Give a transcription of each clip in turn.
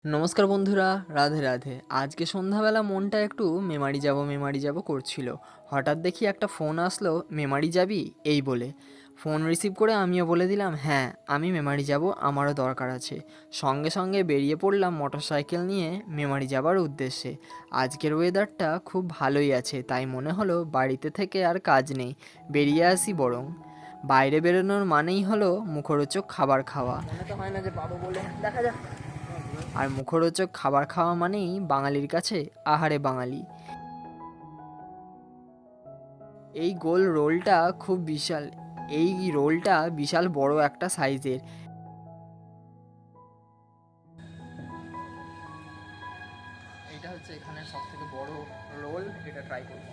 নমস্কার বন্ধুরা, রাধে রাধে। আজকে সন্ধ্যাবেলা মনটা একটু মেমারি যাব করছিল। হঠাৎ দেখি একটা ফোন আসলো, মেমারি যাবি এই বলে। ফোন রিসিভ করে আমিও বলে দিলাম হ্যাঁ, আমি মেমারি যাব, আমারও দরকার আছে। সঙ্গে সঙ্গে বেরিয়ে পড়লাম মোটরসাইকেল নিয়ে মেমারি যাবার উদ্দেশ্যে। আজকের ওয়েদারটা খুব ভালোই আছে, তাই মনে হলো বাড়িতে থেকে আর কাজ নেই, বেরিয়ে আসি বরং। বাইরে বেরোনোর মানেই হলো মুখরোচক খাবার খাওয়া। মনে তো হয় না যে পাবো বলে, দেখা যাক। আর মুখরোচক খাবার খাওয়া মানেই বাঙালির কাছে আহারে বাঙালি। এই গোল রোলটা খুব বিশাল, এই রোলটা বিশাল বড় একটা সাইজের। এটা হচ্ছে এখানে সব থেকে বড় রোল, এটা ট্রাই করবো।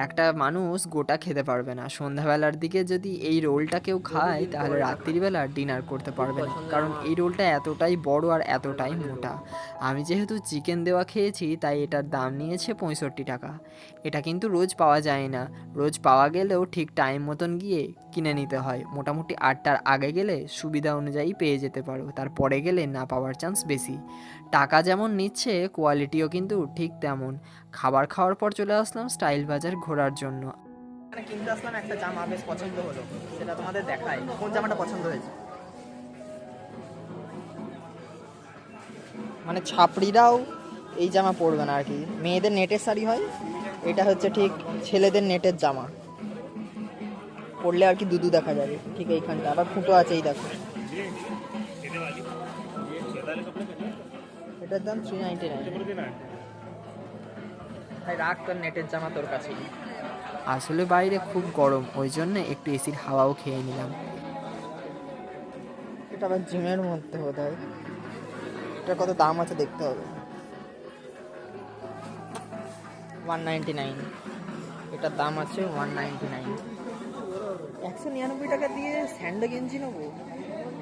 একটা মানুষ গোটা খেতে পারবে না। সন্ধ্যাবেলার দিকে যদি এই রোলটা কেউ খায় তাহলে রাত্রিবেলা ডিনার করতে পারবে না, কারণ এই রোলটা এতটাই বড় আর এতটাই মোটা। আমি যেহেতু চিকেন দেওয়া খেয়েছি তাই এটার দাম নিয়েছে 65 টাকা। এটা কিন্তু রোজ পাওয়া যায় না, রোজ পাওয়া গেলেও ঠিক টাইম মতন গিয়ে কিনে নিতে হয়। মোটামুটি 8টার আগে গেলে সুবিধা অনুযায়ী পেয়ে যেতে পারো, তারপরে গেলে না পাওয়ার চান্স বেশি। টাকা যেমন নিচ্ছে, কোয়ালিটিও কিন্তু ঠিক তেমন। খাবার খাওয়ার পর চলে আসলাম স্টাইল বাজার ঘোরার জন্য। এখানে কিনতে আসলাম একটা জামা, বেশ পছন্দ হলো, সেটা তোমাদের দেখাই। কোন জামাটা পছন্দ হয়েছে? মানে ছাপড়িরাও এই জামা পরবে না আর কি, মেয়েদের নেটের শাড়ি হয়, এটা হচ্ছে ঠিক ছেলেদের নেটের জামা। পরলে আর কি দুদু দেখা যাবে, ঠিক এইখানটা আবার ফুটো আছে, এই দেখো। এটার দাম 399। তাই রাখ তোর নেটের জামা তোর কাছেই। আসলে বাইরে খুব গরম, ওই জন্য একটু এসির হাওয়াও খেয়ে নিলাম। এটা আবার জিমের মধ্যে বোধ হয়। এটার কত দাম আছে দেখতে হবে। 199, এটার দাম আছে 199। 199 টাকা দিয়ে স্যান্ডো গেঞ্জি নেবো?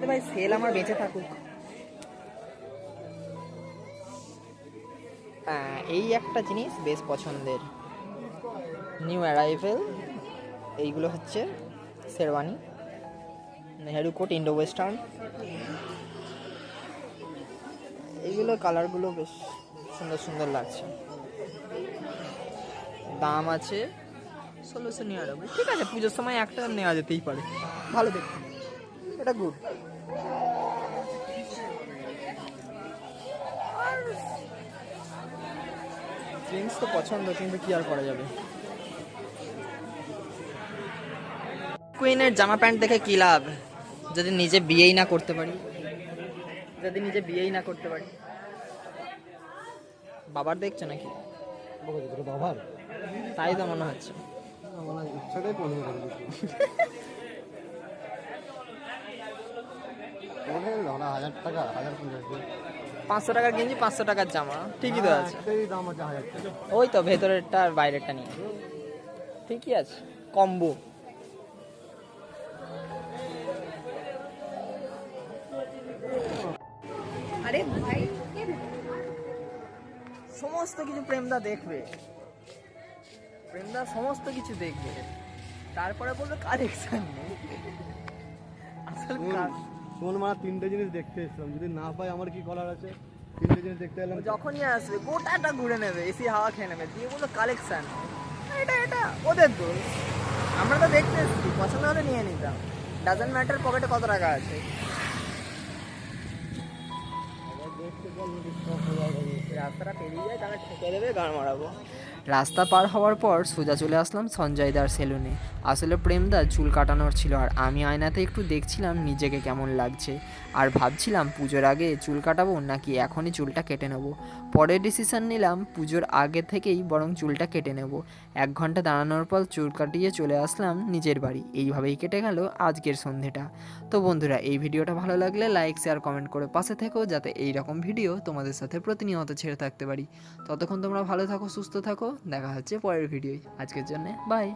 ভাই সেল আমার বেঁচে থাকুক। এই একটা জিনিস বেশ পছন্দের, নিউ অ্যারাইভেল। এইগুলো হচ্ছে sherwani, Nehru coat, Indo western. এইগুলো কালারগুলো বেশ সুন্দর সুন্দর লাগছে। দাম আছে 1699। ঠিক আছে, পুজোর সময় একটা নেওয়া যেতেই পারে, ভালো দেখতে, এটা গুড। জিন্স তো পছন্দ, কিন্তু কি আর করা যাবে। কুইনের জামা প্যান্ট দেখে কি লাভ, যদি নিজে বিয়েই না করতে পারি, বাবার দেখছো নাকি? বাবার তাই তো মনে হচ্ছে। আমার ইচ্ছাটাই পূর্ণ করে দিচ্ছি। 1000 টাকা, 1050 500 টাকার গেঞ্জি, 500 টাকার জামা, ঠিকই তো আছে। একটাই দাম আছে 1000 টাকা। ওই তো ভেতরেরটা আর বাইরেরটা নিয়ে ঠিকই আছে, কম্বো। আরে ভাই, সমস্ত কিছু প্রেমদা দেখবে, প্রেমদা সমস্ত কিছু দেখবে, তারপরে বলবে কালেকশন নেই। আসল শোন মা, 3টে জিনিস দেখতে এসেছিলাম, যদি না পাই আমার কি করার আছে? 3টে জিনিস দেখতে এলাম। যখনই আসবে গোটাটা ঘুরে নেবে, এসি হাওয়া খেয়ে নেবে, দিয়ে বললো কালেকশন। এটা ওদের দোষ, আমরা তো দেখতে এসেছি, পছন্দ হলে নিয়ে নিতাম। ডাজন্ট ম্যাটার পকেটে কত টাকা আছে। রাস্তাটা পেরিয়ে যায়, তাহলে ঠেকে দেবে, গাড় মারাবো। রাস্তা পার হওয়ার পর সোজা চলে আসলাম সঞ্জয়দার সেলুনে। আসলে প্রেমদার চুল কাটানোর ছিল, আর আমি আয়নাতে একটু দেখছিলাম নিজেকে কেমন লাগছে, আর ভাবছিলাম পুজোর আগে চুল কাটাবো নাকি এখনই চুলটা কেটে নেব। পরে ডিসিশন নিলাম পুজোর আগে থেকেই বরং চুলটা কেটে নেব। 1 ঘন্টা দাঁড়ানোর পর চুল কাটিয়ে চলে আসলাম নিজের বাড়ি। এইভাবেই কেটে গেল আজকের সন্ধেটা। তো বন্ধুরা, এই ভিডিওটা ভালো লাগলে লাইক, শেয়ার, কমেন্ট করে পাশে থেকো, যাতে এই রকম ভিডিও তোমাদের সাথে প্রতিনিয়ত ছেড়ে থাকতে পারি। ততক্ষণ তোমরা ভালো থাকো, সুস্থ থাকো, দেখা হচ্ছে পরের ভিডিওয়। আজকের জন্য বাই।